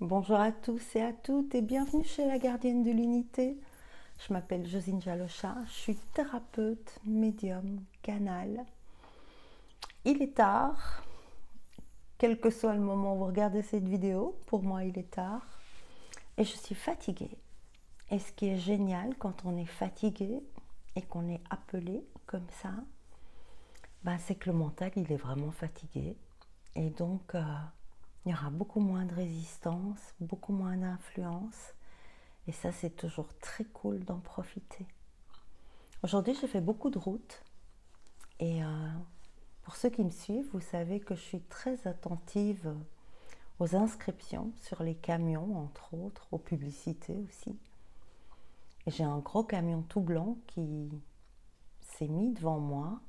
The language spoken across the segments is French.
Bonjour à tous et à toutes et bienvenue chez la gardienne de l'unité. Je m'appelle Josine Jalocha, je suis thérapeute, médium, canal. Il est tard, quel que soit le moment où vous regardez cette vidéo, pour moi il est tard. Et je suis fatiguée. Et ce qui est génial quand on est fatigué et qu'on est appelé comme ça, c'est que le mental il est vraiment fatigué. Et donc il y aura beaucoup moins de résistance, beaucoup moins d'influence. Et ça, c'est toujours très cool d'en profiter. Aujourd'hui, j'ai fait beaucoup de routes. Et pour ceux qui me suivent, vous savez que je suis très attentive aux inscriptions sur les camions, entre autres, aux publicités aussi. Et j'ai un gros camion tout blanc qui s'est mis devant moi.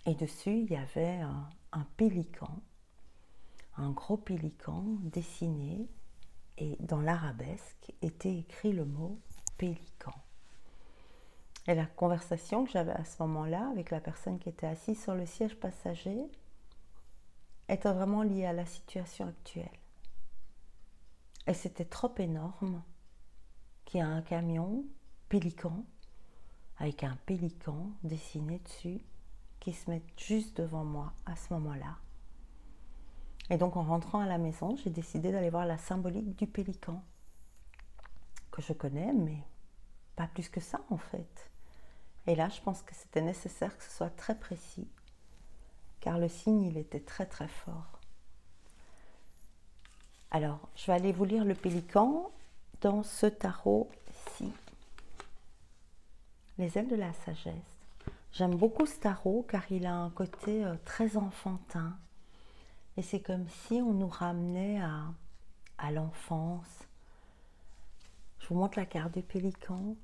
Et dessus, il y avait un pélican, un gros pélican dessiné. Et dans l'arabesque était écrit le mot pélican. Et la conversation que j'avais à ce moment-là avec la personne qui était assise sur le siège passager était vraiment liée à la situation actuelle. Et c'était trop énorme qu'il y ait un camion pélican avec un pélican dessiné dessus qui se mette juste devant moi à ce moment-là. Et donc en rentrant à la maison, j'ai décidé d'aller voir la symbolique du pélican que je connais, mais pas plus que ça en fait. Et là, je pense que c'était nécessaire que ce soit très précis, car le signe, il était très très fort. Alors, je vais aller vous lire le pélican dans ce tarot-ci. Les ailes de la sagesse. J'aime beaucoup ce tarot car il a un côté très enfantin. Et c'est comme si on nous ramenait à l'enfance. Je vous montre la carte du pélican.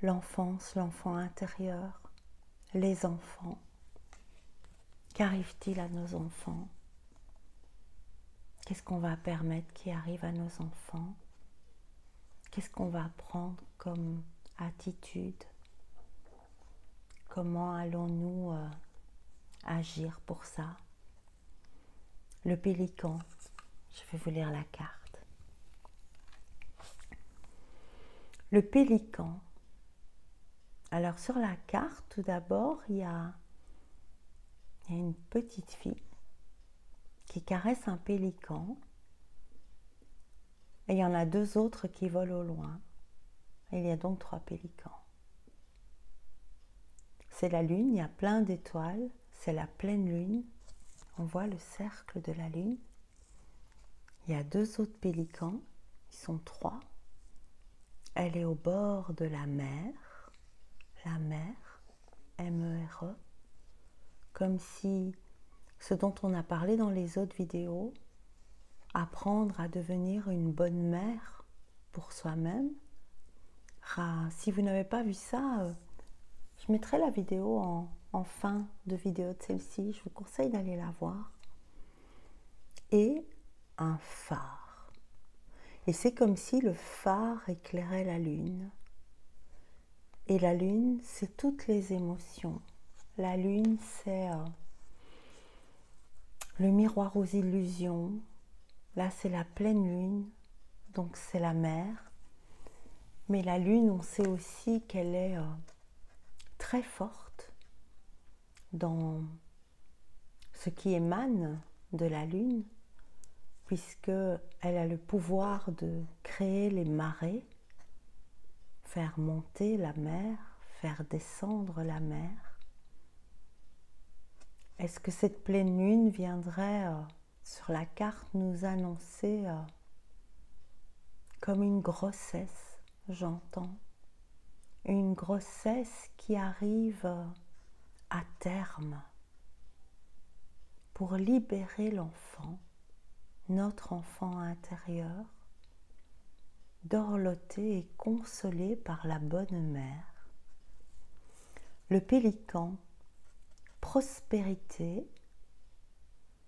L'enfance, l'enfant intérieur, les enfants. Qu'arrive-t-il à nos enfants? Qu'est-ce qu'on va permettre qui arrive à nos enfants? Qu'est-ce qu'on va prendre comme attitude? Comment allons-nous agir pour ça? Le pélican, je vais vous lire la carte. Le pélican. Alors sur la carte, tout d'abord, il y a une petite fille qui caresse un pélican. Et il y en a deux autres qui volent au loin. Et il y a donc 3 pélicans. C'est la lune, il y a plein d'étoiles, c'est la pleine lune. On voit le cercle de la lune. Il y a 2 autres pélicans, ils sont 3. Elle est au bord de la mer, M-E-R-E, comme si ce dont on a parlé dans les autres vidéos, apprendre à devenir une bonne mère pour soi-même. Si vous n'avez pas vu ça, je mettrai la vidéo en fin de vidéo de celle-ci, je vous conseille d'aller la voir. Et un phare. Et c'est comme si le phare éclairait la lune. Et la lune, c'est toutes les émotions. La lune, c'est le miroir aux illusions. Là, c'est la pleine lune, donc c'est la mer. Mais la lune, on sait aussi qu'elle est très forte dans ce qui émane de la lune, puisqu'elle a le pouvoir de créer les marées, faire monter la mer, faire descendre la mer. Est-ce que cette pleine lune viendrait sur la carte nous annoncer comme une grossesse, j'entends, une grossesse qui arrive à terme pour libérer l'enfant, notre enfant intérieur, dorloté et consolé par la bonne mère. Le pélican, prospérité,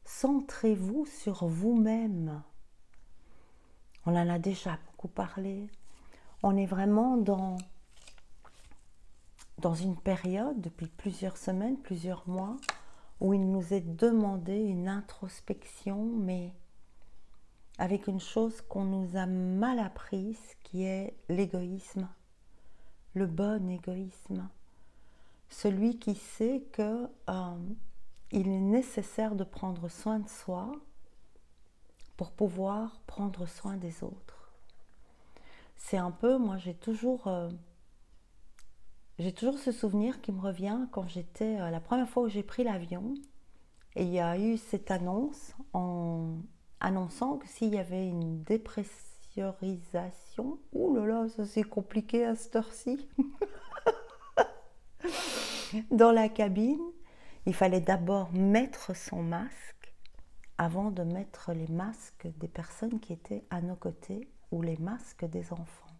centrez-vous sur vous-même. On en a déjà beaucoup parlé. On est vraiment dans une période, depuis plusieurs semaines, plusieurs mois, où il nous est demandé une introspection, mais avec une chose qu'on nous a mal apprise, qui est l'égoïsme, le bon égoïsme. Celui qui sait que il est nécessaire de prendre soin de soi pour pouvoir prendre soin des autres. C'est un peu, moi j'ai toujours ce souvenir qui me revient quand j'étais, la première fois où j'ai pris l'avion, et il y a eu cette annonce en annonçant que s'il y avait une dépressurisation, ouh là là, ça c'est compliqué à cette heure-ci, dans la cabine, il fallait d'abord mettre son masque avant de mettre les masques des personnes qui étaient à nos côtés ou les masques des enfants.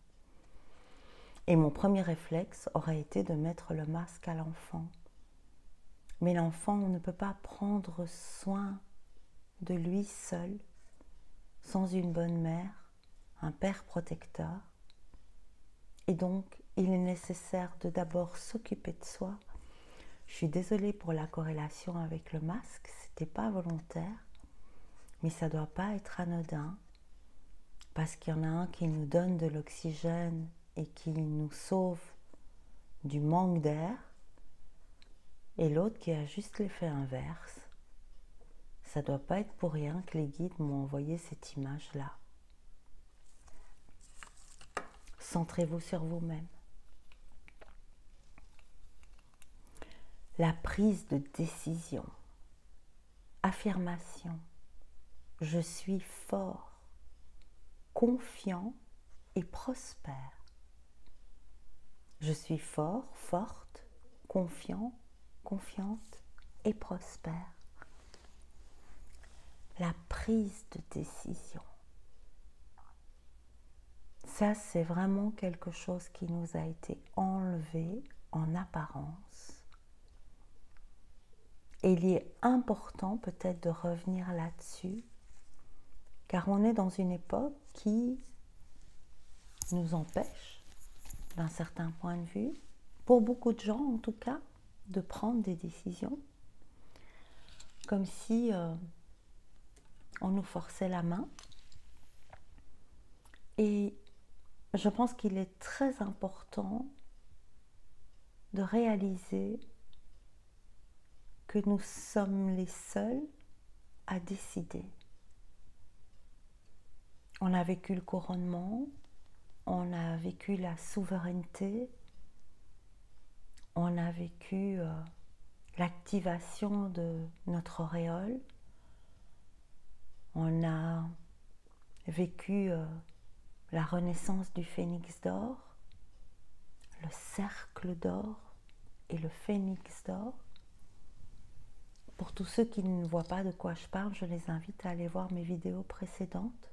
Et mon premier réflexe aurait été de mettre le masque à l'enfant. Mais l'enfant ne peut pas prendre soin de lui seul, sans une bonne mère, un père protecteur. Et donc, il est nécessaire de d'abord s'occuper de soi. Je suis désolée pour la corrélation avec le masque, c'était pas volontaire, mais ça doit pas être anodin, parce qu'il y en a un qui nous donne de l'oxygène et qui nous sauve du manque d'air, et l'autre qui a juste l'effet inverse. Ça doit pas être pour rien que les guides m'ont envoyé cette image-là. Centrez-vous sur vous-même. La prise de décision. Affirmation. Je suis fort, confiant et prospère. Je suis fort, forte, confiant, confiante et prospère. La prise de décision. Ça, c'est vraiment quelque chose qui nous a été enlevé en apparence. Et il est important peut-être de revenir là-dessus, car on est dans une époque qui nous empêche, d'un certain point de vue, pour beaucoup de gens en tout cas, de prendre des décisions, comme si on nous forçait la main. Et je pense qu'il est très important de réaliser que nous sommes les seuls à décider. On a vécu le couronnement, on a vécu la souveraineté, on a vécu l'activation de notre auréole, on a vécu la renaissance du phénix d'or, le cercle d'or et le phénix d'or. Pour tous ceux qui ne voient pas de quoi je parle, je les invite à aller voir mes vidéos précédentes.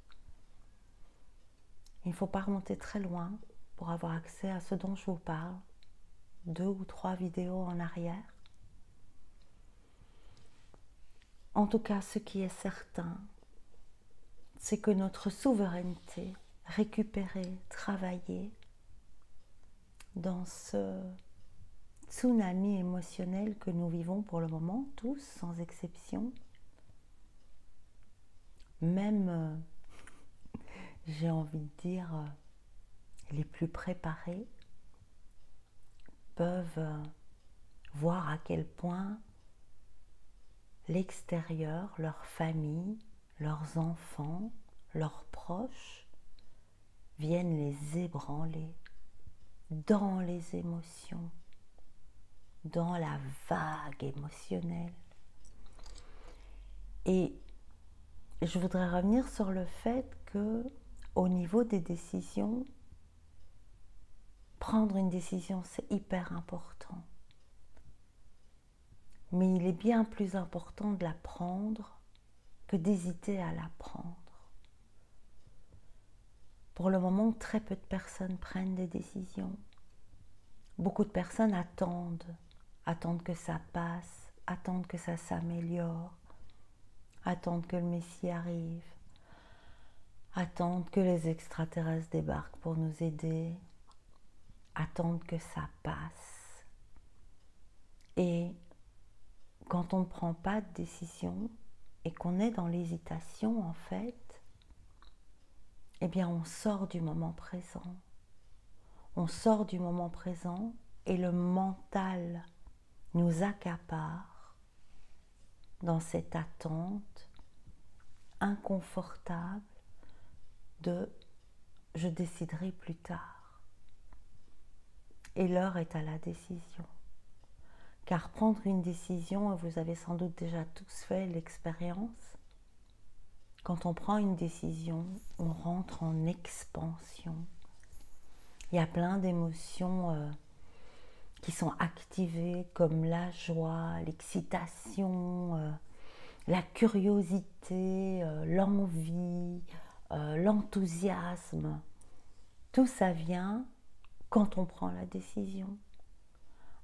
Il ne faut pas remonter très loin pour avoir accès à ce dont je vous parle. 2 ou 3 vidéos en arrière. En tout cas, ce qui est certain, c'est que notre souveraineté, récupérée, travaillée, dans ce tsunami émotionnel que nous vivons pour le moment, tous, sans exception, même, j'ai envie de dire, les plus préparés, peuvent voir à quel point l'extérieur, leur famille, leurs enfants, leurs proches viennent les ébranler dans les émotions, dans la vague émotionnelle. Et je voudrais revenir sur le fait que, au niveau des décisions, prendre une décision, c'est hyper important. Mais il est bien plus important de la prendre que d'hésiter à la prendre. Pour le moment, très peu de personnes prennent des décisions. Beaucoup de personnes attendent que ça passe, attendent que ça s'améliore, attendent que le Messie arrive, attendent que les extraterrestres débarquent pour nous aider, attendent que ça passe. Et quand on ne prend pas de décision et qu'on est dans l'hésitation, en fait, eh bien on sort du moment présent. On sort du moment présent et le mental nous accapare dans cette attente inconfortable de « je déciderai plus tard ». Et l'heure est à la décision. Car prendre une décision, et vous avez sans doute déjà tous fait l'expérience, quand on prend une décision, on rentre en expansion. Il y a plein d'émotions qui sont activées, comme la joie, l'excitation, la curiosité, l'envie, l'enthousiasme. Tout ça vient quand on prend la décision.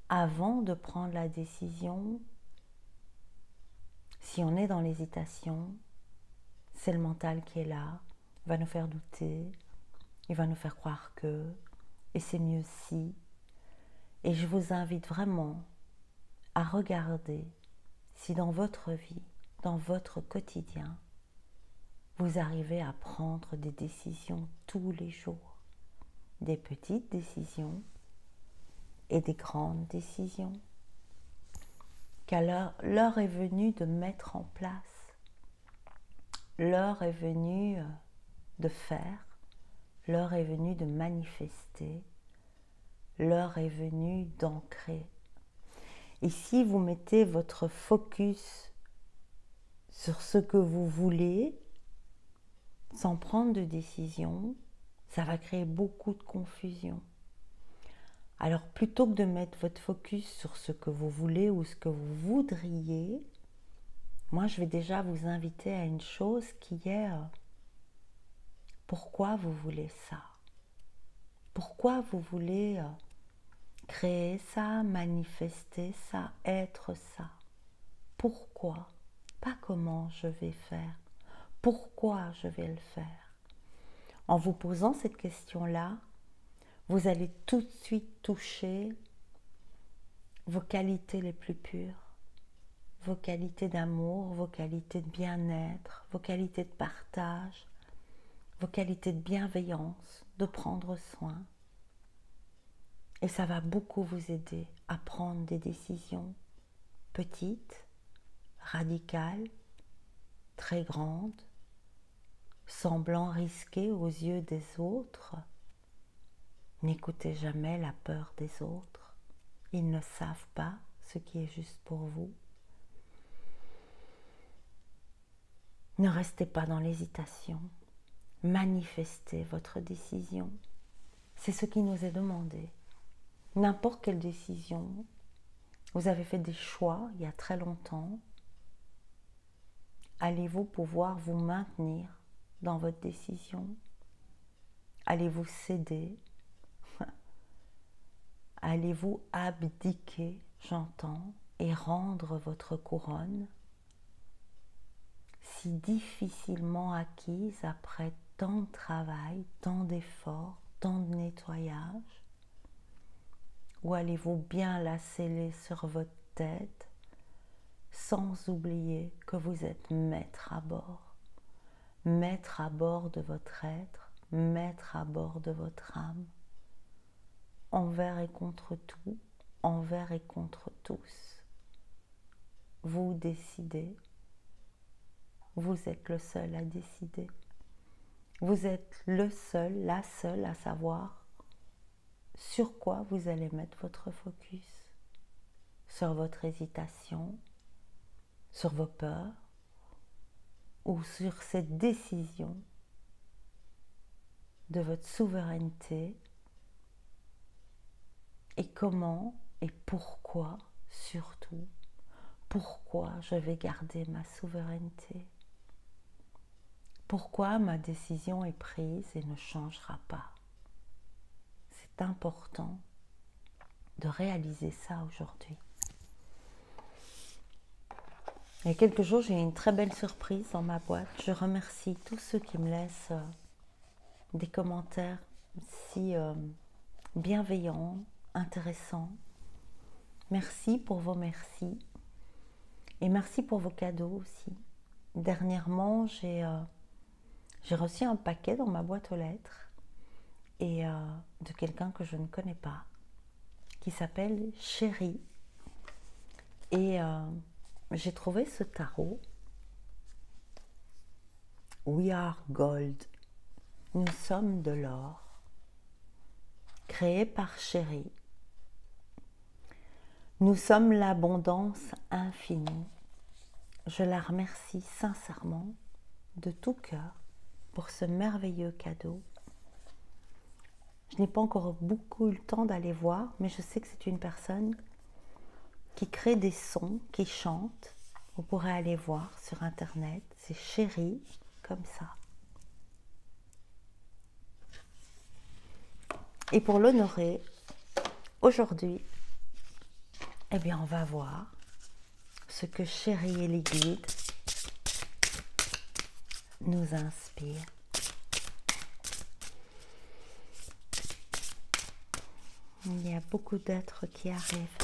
Avant de prendre la décision, si on est dans l'hésitation, c'est le mental qui est là, il va nous faire douter, il va nous faire croire que, et c'est mieux si. Et je vous invite vraiment à regarder si dans votre vie, dans votre quotidien, vous arrivez à prendre des décisions tous les jours, des petites décisions et des grandes décisions. Car l'heure est venue de mettre en place, l'heure est venue de faire, l'heure est venue de manifester, l'heure est venue d'ancrer. Et si vous mettez votre focus sur ce que vous voulez, sans prendre de décision, ça va créer beaucoup de confusion. Alors plutôt que de mettre votre focus sur ce que vous voulez ou ce que vous voudriez, moi je vais déjà vous inviter à une chose qui est pourquoi vous voulez ça? Pourquoi vous voulez créer ça, manifester ça, être ça? Pourquoi? Pas comment je vais faire. Pourquoi je vais le faire? En vous posant cette question-là, vous allez tout de suite toucher vos qualités les plus pures, vos qualités d'amour, vos qualités de bien-être, vos qualités de partage, vos qualités de bienveillance, de prendre soin. Et ça va beaucoup vous aider à prendre des décisions petites, radicales, très grandes, semblant risquées aux yeux des autres. N'écoutez jamais la peur des autres. Ils ne savent pas ce qui est juste pour vous. Ne restez pas dans l'hésitation. Manifestez votre décision. C'est ce qui nous est demandé. N'importe quelle décision. Vous avez fait des choix il y a très longtemps. Allez-vous pouvoir vous maintenir dans votre décision? Allez-vous céder? Allez-vous abdiquer, j'entends, et rendre votre couronne, si difficilement acquise après tant de travail, tant d'efforts, tant de nettoyage? Ou allez-vous bien la sceller sur votre tête, sans oublier que vous êtes maître à bord de votre être, maître à bord de votre âme, envers et contre tout, envers et contre tous. Vous décidez. Vous êtes le seul à décider. Vous êtes le seul, la seule à savoir sur quoi vous allez mettre votre focus. Sur votre hésitation, sur vos peurs ou sur cette décision de votre souveraineté et comment et pourquoi surtout, pourquoi je vais garder ma souveraineté, pourquoi ma décision est prise et ne changera pas. C'est important de réaliser ça aujourd'hui. Il y a quelques jours, j'ai eu une très belle surprise dans ma boîte. Je remercie tous ceux qui me laissent des commentaires si bienveillants, intéressants. Merci pour vos merci. Et merci pour vos cadeaux aussi. Dernièrement, j'ai J'ai reçu un paquet dans ma boîte aux lettres et de quelqu'un que je ne connais pas, qui s'appelle Chérie. Et j'ai trouvé ce tarot. We are gold. Nous sommes de l'or. Créé par Chérie. Nous sommes l'abondance infinie. Je la remercie sincèrement, de tout cœur, pour ce merveilleux cadeau. Je n'ai pas encore beaucoup eu le temps d'aller voir, mais je sais que c'est une personne qui crée des sons, qui chante. Vous pourrez aller voir sur internet, c'est Chérie, comme ça. Et pour l'honorer, aujourd'hui, eh bien on va voir ce que Chérie et les guides nous inspirent. Il y a beaucoup d'êtres qui arrivent.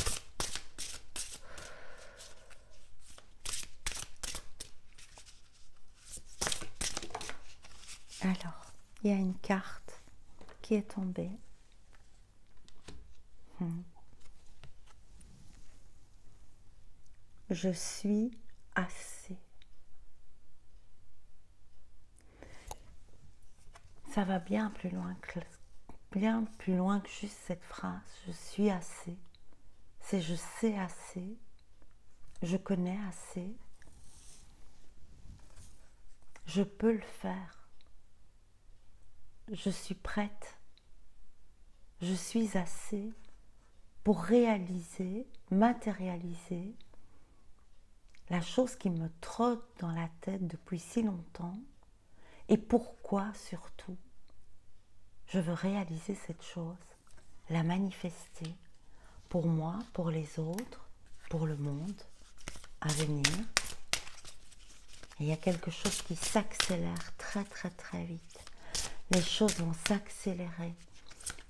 Alors, il y a une carte qui est tombée. Je suis assez. Ça va bien plus loin que juste cette phrase. Je suis assez. C'est je sais assez. Je connais assez. Je peux le faire. Je suis prête. Je suis assez pour réaliser, matérialiser la chose qui me trotte dans la tête depuis si longtemps. Et pourquoi surtout je veux réaliser cette chose, la manifester pour moi, pour les autres, pour le monde à venir. Et il y a quelque chose qui s'accélère très très très vite. Les choses vont s'accélérer.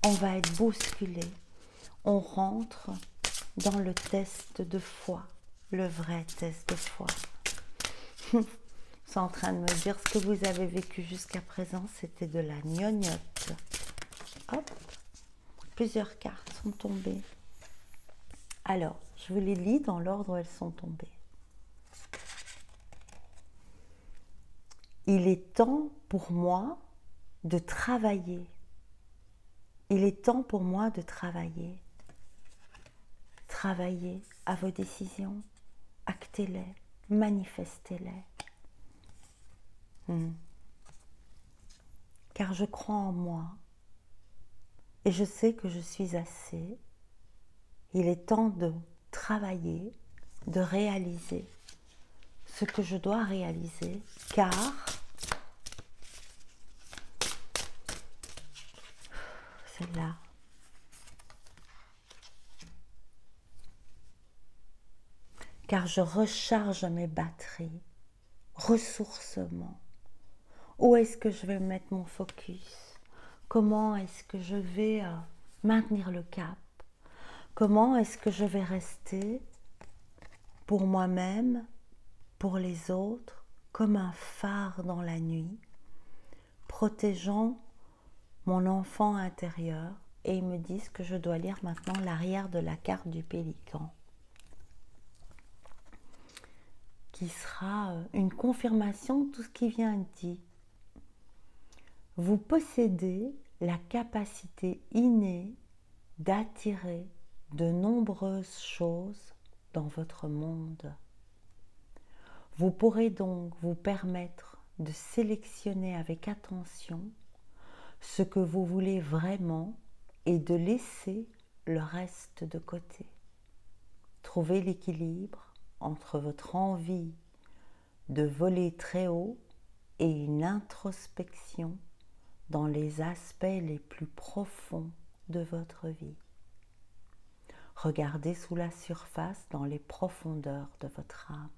On va être bousculé. On rentre dans le test de foi, le vrai test de foi. C'est en train de me dire ce que vous avez vécu jusqu'à présent, c'était de la gnognotte. Hop, plusieurs cartes sont tombées. Alors, je vous les lis dans l'ordre où elles sont tombées. Il est temps pour moi de travailler. Il est temps pour moi de travailler. Travaillez à vos décisions, actez-les, manifestez-les. Car je crois en moi et je sais que je suis assez. Il est temps de travailler, de réaliser ce que je dois réaliser, car c'est là. Car je recharge mes batteries, ressourcement. Où est-ce que je vais mettre mon focus? Comment est-ce que je vais maintenir le cap? Comment est-ce que je vais rester pour moi-même, pour les autres, comme un phare dans la nuit, protégeant mon enfant intérieur? Et ils me disent que je dois lire maintenant l'arrière de la carte du pélican, qui sera une confirmation de tout ce qui vient de dire. Vous possédez la capacité innée d'attirer de nombreuses choses dans votre monde. Vous pourrez donc vous permettre de sélectionner avec attention ce que vous voulez vraiment et de laisser le reste de côté. Trouvez l'équilibre entre votre envie de voler très haut et une introspection dans les aspects les plus profonds de votre vie. Regardez sous la surface dans les profondeurs de votre âme.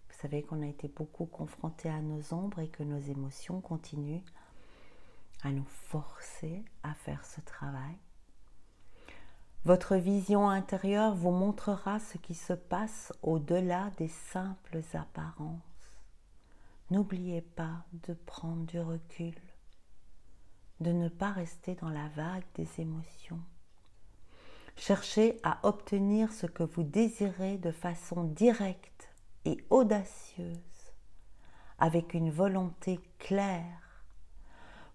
Vous savez qu'on a été beaucoup confrontés à nos ombres et que nos émotions continuent à nous forcer à faire ce travail. Votre vision intérieure vous montrera ce qui se passe au-delà des simples apparences. N'oubliez pas de prendre du recul, de ne pas rester dans la vague des émotions. Cherchez à obtenir ce que vous désirez de façon directe et audacieuse, avec une volonté claire.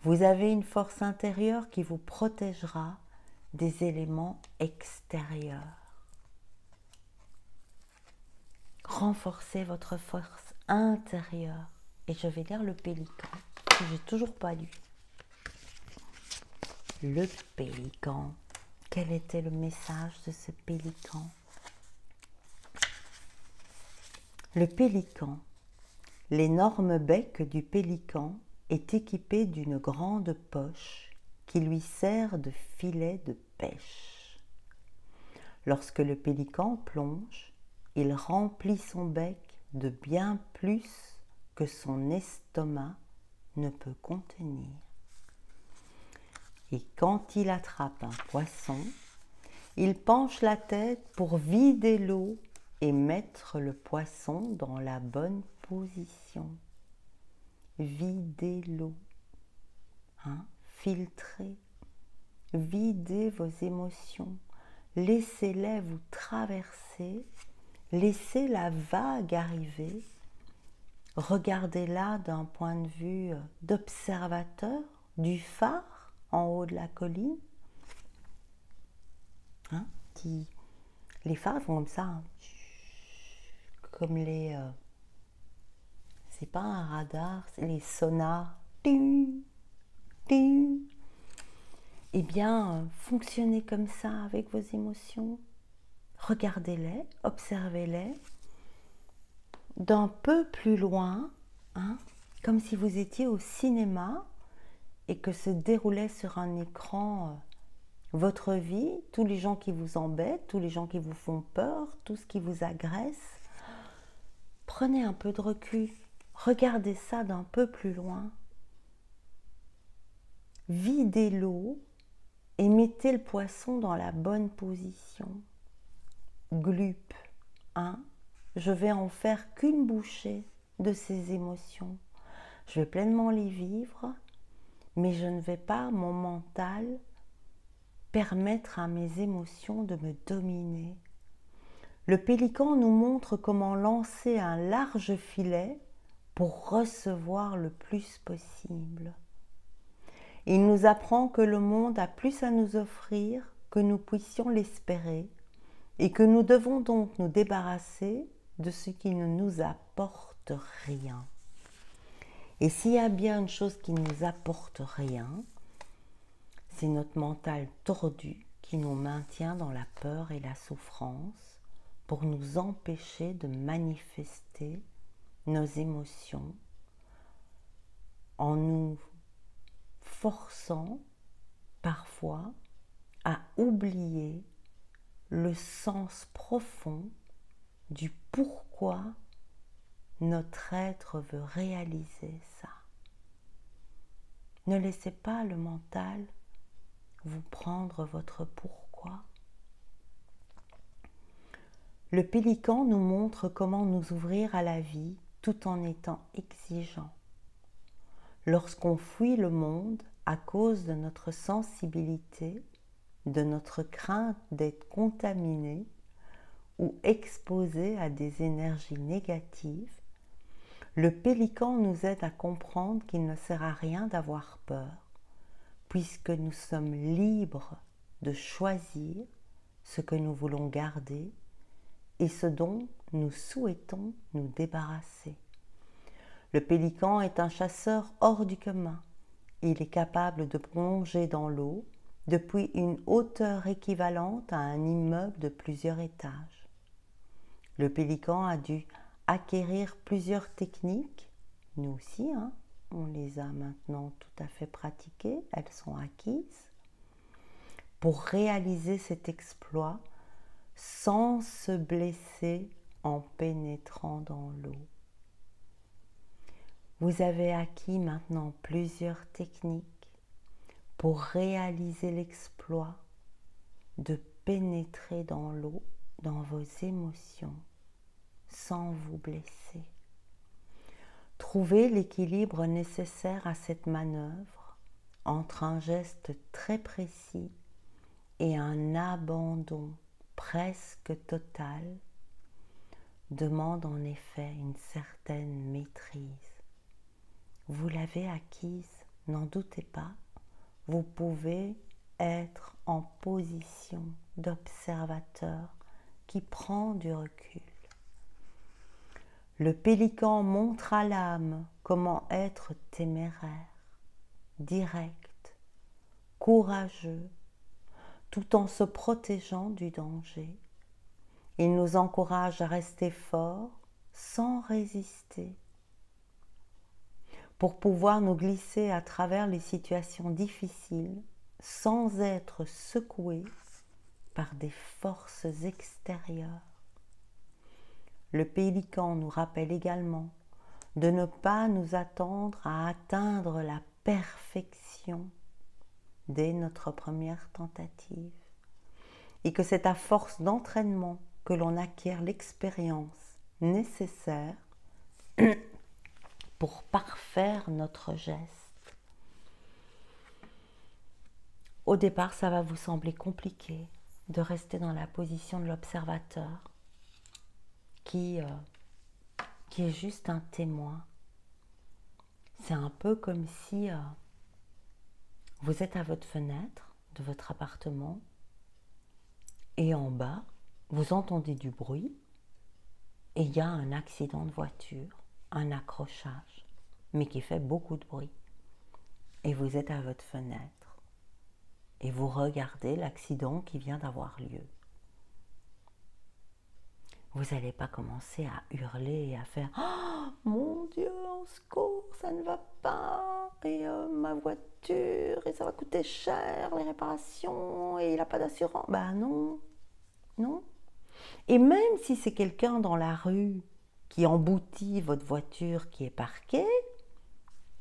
Vous avez une force intérieure qui vous protégera des éléments extérieurs. Renforcez votre force intérieure. Et je vais lire le Pélican, que je n'ai toujours pas lu. Le Pélican. Quel était le message de ce Pélican? Le Pélican. L'énorme bec du pélican est équipé d'une grande poche qui lui sert de filet de pêche. Lorsque le pélican plonge, il remplit son bec de bien plus que son estomac ne peut contenir. Et quand il attrape un poisson, il penche la tête pour vider l'eau et mettre le poisson dans la bonne position. Videz l'eau, filtrez, videz vos émotions, laissez-les vous traverser, laissez la vague arriver, regardez-la d'un point de vue d'observateur, du phare en haut de la colline. Les phares font comme ça, comme les... c'est pas un radar, c'est les sonars. Ting, ting. Eh bien, fonctionnez comme ça avec vos émotions. Regardez-les, observez-les d'un peu plus loin, comme si vous étiez au cinéma et que se déroulait sur un écran votre vie, tous les gens qui vous embêtent, tous les gens qui vous font peur, tout ce qui vous agresse. Prenez un peu de recul, regardez ça d'un peu plus loin. Videz l'eau et mettez le poisson dans la bonne position. Glup, je vais en faire qu'une bouchée de ces émotions. Je vais pleinement les vivre, mais je ne vais pas, mon mental, permettre à mes émotions de me dominer. Le pélican nous montre comment lancer un large filet pour recevoir le plus possible. Il nous apprend que le monde a plus à nous offrir que nous puissions l'espérer et que nous devons donc nous débarrasser de ce qui ne nous apporte rien. Et s'il y a bien une chose qui ne nous apporte rien, c'est notre mental tordu qui nous maintient dans la peur et la souffrance pour nous empêcher de manifester nos émotions en nous forçant parfois à oublier le sens profond du pourquoi notre être veut réaliser ça. Ne laissez pas le mental vous prendre votre pourquoi. Le pélican nous montre comment nous ouvrir à la vie tout en étant exigeant. Lorsqu'on fuit le monde à cause de notre sensibilité, de notre crainte d'être contaminé ou exposé à des énergies négatives, le pélican nous aide à comprendre qu'il ne sert à rien d'avoir peur, puisque nous sommes libres de choisir ce que nous voulons garder et ce dont nous souhaitons nous débarrasser. Le pélican est un chasseur hors du commun. Il est capable de plonger dans l'eau depuis une hauteur équivalente à un immeuble de plusieurs étages. Le pélican a dû acquérir plusieurs techniques, nous aussi, on les a maintenant tout à fait pratiquées, elles sont acquises, pour réaliser cet exploit sans se blesser en pénétrant dans l'eau. Vous avez acquis maintenant plusieurs techniques pour réaliser l'exploit de pénétrer dans l'eau, dans vos émotions, sans vous blesser. Trouvez l'équilibre nécessaire à cette manœuvre entre un geste très précis et un abandon presque total demande en effet une certaine maîtrise. Vous l'avez acquise, n'en doutez pas. Vous pouvez être en position d'observateur qui prend du recul. Le pélican montre à l'âme comment être téméraire, direct, courageux, tout en se protégeant du danger. Il nous encourage à rester forts sans résister, pour pouvoir nous glisser à travers les situations difficiles sans être secoués par des forces extérieures. Le pélican nous rappelle également de ne pas nous attendre à atteindre la perfection dès notre première tentative, et que c'est à force d'entraînement que l'on acquiert l'expérience nécessaire pour parfaire notre geste. Au départ, ça va vous sembler compliqué de rester dans la position de l'observateur qui est juste un témoin. C'est un peu comme si vous êtes à votre fenêtre de votre appartement et en bas, vous entendez du bruit et il y a un accident de voiture, un accrochage, mais qui fait beaucoup de bruit. Et vous êtes à votre fenêtre et vous regardez l'accident qui vient d'avoir lieu. Vous n'allez pas commencer à hurler et à faire « Oh mon Dieu, au secours, ça ne va pas, et ma voiture, et ça va coûter cher, les réparations, et il n'a pas d'assurance. » Ben non, non. Et même si c'est quelqu'un dans la rue qui emboutit votre voiture qui est parquée,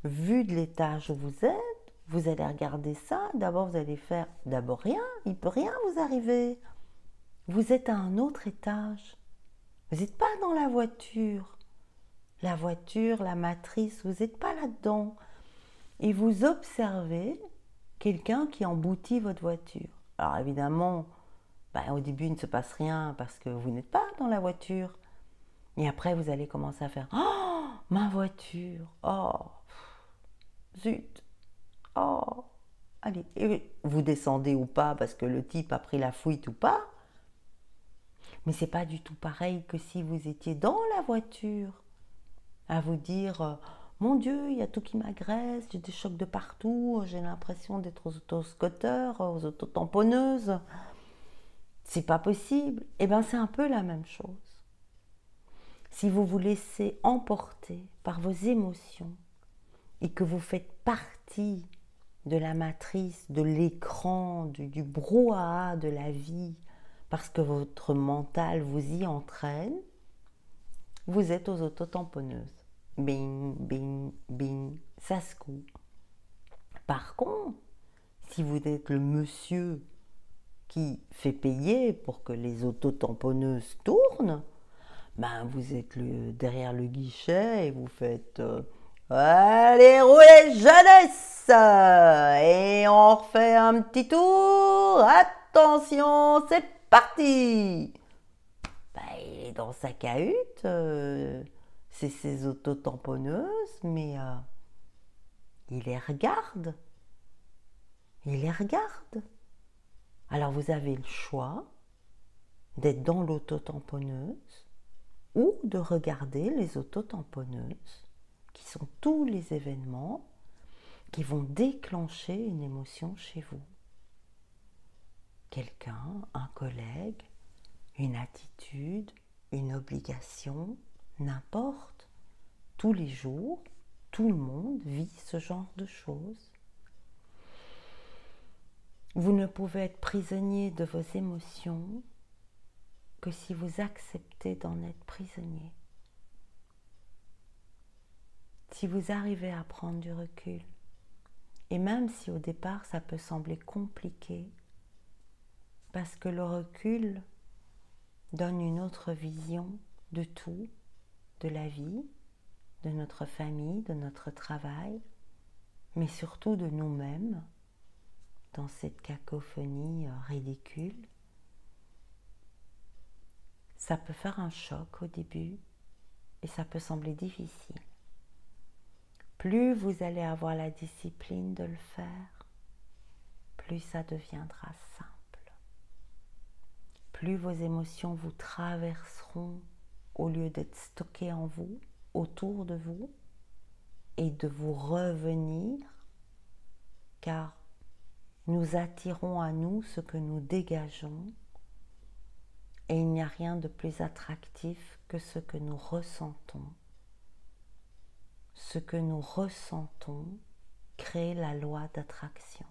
vu de l'étage où vous êtes, vous allez regarder ça, d'abord vous allez faire « D'abord rien, il ne peut rien vous arriver. » Vous êtes à un autre étage. Vous n'êtes pas dans la voiture. La voiture, la matrice, vous n'êtes pas là-dedans. Et vous observez quelqu'un qui emboutit votre voiture. Alors évidemment, au début, il ne se passe rien parce que vous n'êtes pas dans la voiture. Et après, vous allez commencer à faire « Oh, ma voiture, oh, zut, oh, allez. » Et vous descendez ou pas parce que le type a pris la fuite ou pas. Mais ce n'est pas du tout pareil que si vous étiez dans la voiture à vous dire « Mon Dieu, il y a tout qui m'agresse, j'ai des chocs de partout, j'ai l'impression d'être aux autoscotteurs, aux autotamponneuses. » C'est pas possible. Eh bien, c'est un peu la même chose. Si vous vous laissez emporter par vos émotions et que vous faites partie de la matrice, de l'écran, du brouhaha de la vie, parce que votre mental vous y entraîne, vous êtes aux autotamponneuses. Bing, bing, bing, ça se coupe. Par contre, si vous êtes le monsieur qui fait payer pour que les autotamponneuses tournent, vous êtes derrière le guichet et vous faites allez, roulez jeunesse, et on refait un petit tour, attention, c'est parti. Il est dans sa cahute, c'est ses autotamponneuses, mais il les regarde. Il les regarde. Alors vous avez le choix d'être dans l'autotamponneuse ou de regarder les autotamponneuses, qui sont tous les événements qui vont déclencher une émotion chez vous. Quelqu'un, un collègue, une attitude, une obligation, n'importe. Tous les jours, tout le monde vit ce genre de choses. Vous ne pouvez être prisonnier de vos émotions que si vous acceptez d'en être prisonnier. Si vous arrivez à prendre du recul, et même si au départ ça peut sembler compliqué, parce que le recul donne une autre vision de tout, de la vie, de notre famille, de notre travail, mais surtout de nous-mêmes, dans cette cacophonie ridicule. Ça peut faire un choc au début et ça peut sembler difficile. Plus vous allez avoir la discipline de le faire, plus ça deviendra simple. Plus vos émotions vous traverseront au lieu d'être stockées en vous, autour de vous, et de vous revenir, car nous attirons à nous ce que nous dégageons, et il n'y a rien de plus attractif que ce que nous ressentons. Ce que nous ressentons crée la loi d'attraction.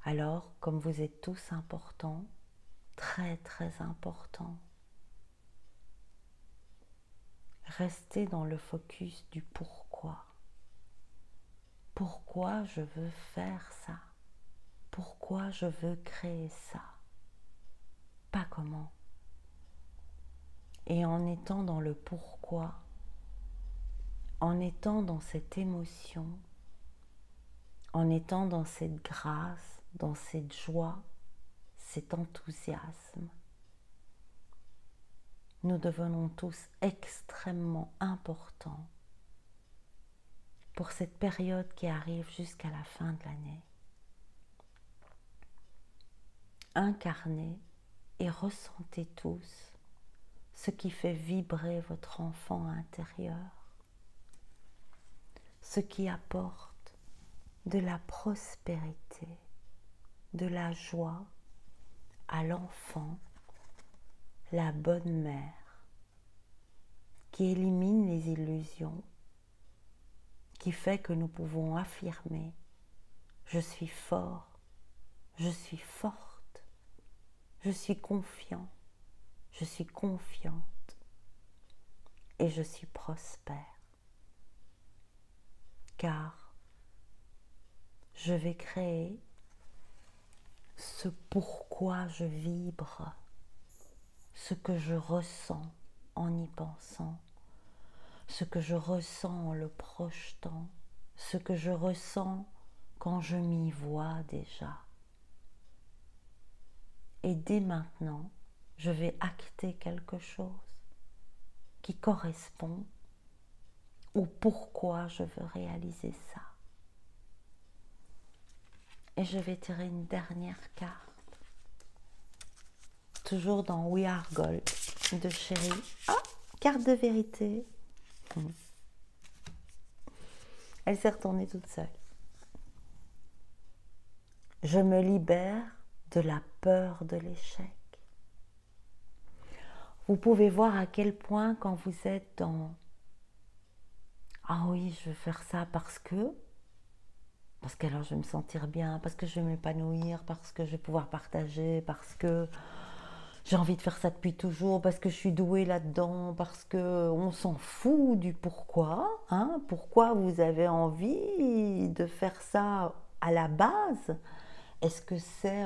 Alors, comme vous êtes tous importants, très très importants, restez dans le focus du pourquoi. Pourquoi je veux faire ça? Pourquoi je veux créer ça? Pas comment. Et en étant dans le pourquoi, en étant dans cette émotion, en étant dans cette grâce, dans cette joie, cet enthousiasme, nous devenons tous extrêmement importants pour cette période qui arrive jusqu'à la fin de l'année. Incarnez et ressentez tous ce qui fait vibrer votre enfant intérieur, ce qui apporte de la prospérité, de la joie à l'enfant, la bonne mère, qui élimine les illusions, qui fait que nous pouvons affirmer « Je suis fort, je suis forte, je suis confiant, je suis confiante et je suis prospère. » Car je vais créer ce pourquoi je vibre, ce que je ressens en y pensant, ce que je ressens en le projetant, ce que je ressens quand je m'y vois déjà. Et dès maintenant, je vais acter quelque chose qui correspond au pourquoi je veux réaliser ça. Et je vais tirer une dernière carte, toujours dans We Are Gold de Chérie. Ah, carte de vérité. Elle s'est retournée toute seule. Je me libère de la peur de l'échec. Vous pouvez voir à quel point quand vous êtes dans « Ah oui, je veux faire ça parce qu'alors je vais me sentir bien, parce que je vais m'épanouir, parce que je vais pouvoir partager, parce que j'ai envie de faire ça depuis toujours, parce que je suis douée là-dedans, parce qu'on s'en fout du pourquoi, hein, pourquoi vous avez envie de faire ça à la base. Est-ce que c'est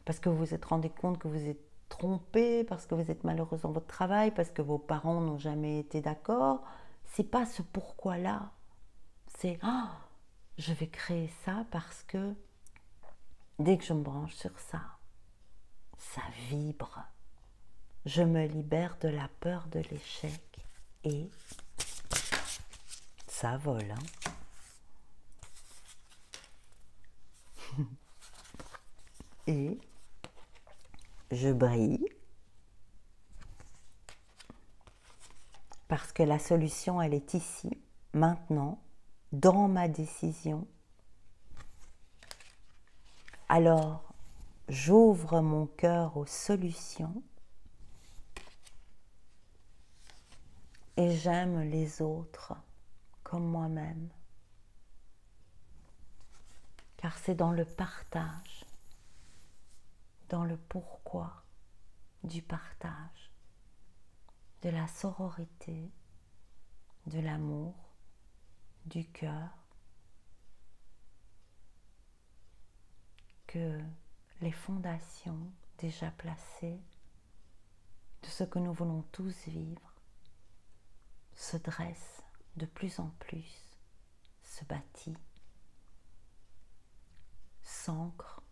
parce que vous vous êtes rendu compte que vous êtes trompé, parce que vous êtes malheureuse dans votre travail, parce que vos parents n'ont jamais été d'accord? C'est pas ce pourquoi-là. C'est je vais créer ça parce que dès que je me branche sur ça, ça vibre. Je me libère de la peur de l'échec et ça vole. Et je brille parce que la solution, elle est ici, maintenant, dans ma décision. Alors, j'ouvre mon cœur aux solutions et j'aime les autres comme moi-même. Car c'est dans le partage, dans le pourquoi du partage, de la sororité, de l'amour, du cœur, que les fondations déjà placées de ce que nous voulons tous vivre se dresse de plus en plus, se bâtit, s'ancre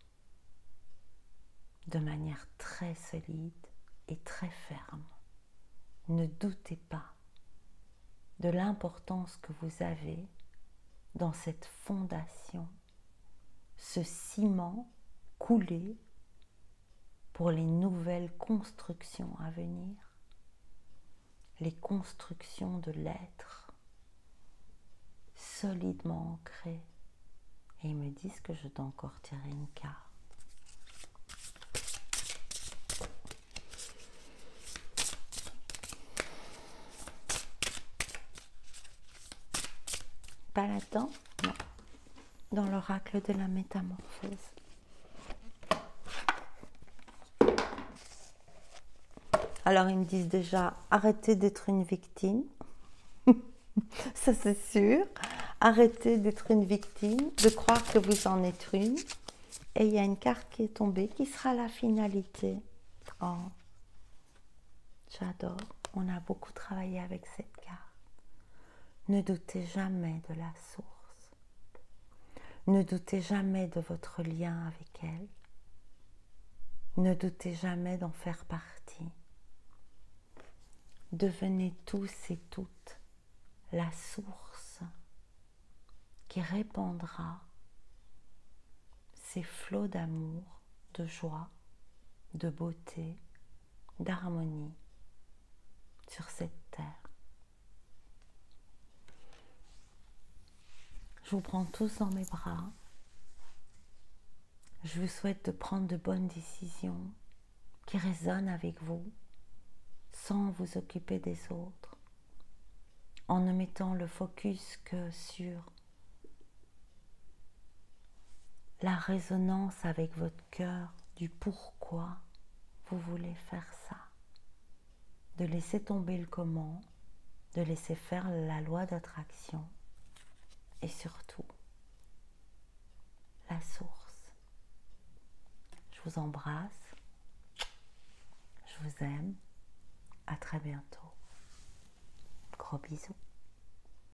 de manière très solide et très ferme. Ne doutez pas de l'importance que vous avez dans cette fondation, ce ciment coulé pour les nouvelles constructions à venir, les constructions de l'être solidement ancrées. Et ils me disent que je dois encore tirer une carte. Pas là-dedans? Non. Dans l'oracle de la métamorphose. Alors ils me disent déjà, arrêtez d'être une victime. Ça c'est sûr. Arrêtez d'être une victime, de croire que vous en êtes une. Et il y a une carte qui est tombée qui sera la finalité. Oh, j'adore. On a beaucoup travaillé avec cette carte. Ne doutez jamais de la source. Ne doutez jamais de votre lien avec elle. Ne doutez jamais d'en faire partie. Devenez tous et toutes la source qui répandra ces flots d'amour, de joie, de beauté, d'harmonie sur cette terre. Je vous prends tous dans mes bras. Je vous souhaite de prendre de bonnes décisions qui résonnent avec vous, sans vous occuper des autres, en ne mettant le focus que sur la résonance avec votre cœur du pourquoi vous voulez faire ça. De laisser tomber le comment, de laisser faire la loi d'attraction et surtout la source. Je vous embrasse, je vous aime, à très bientôt. Gros bisous.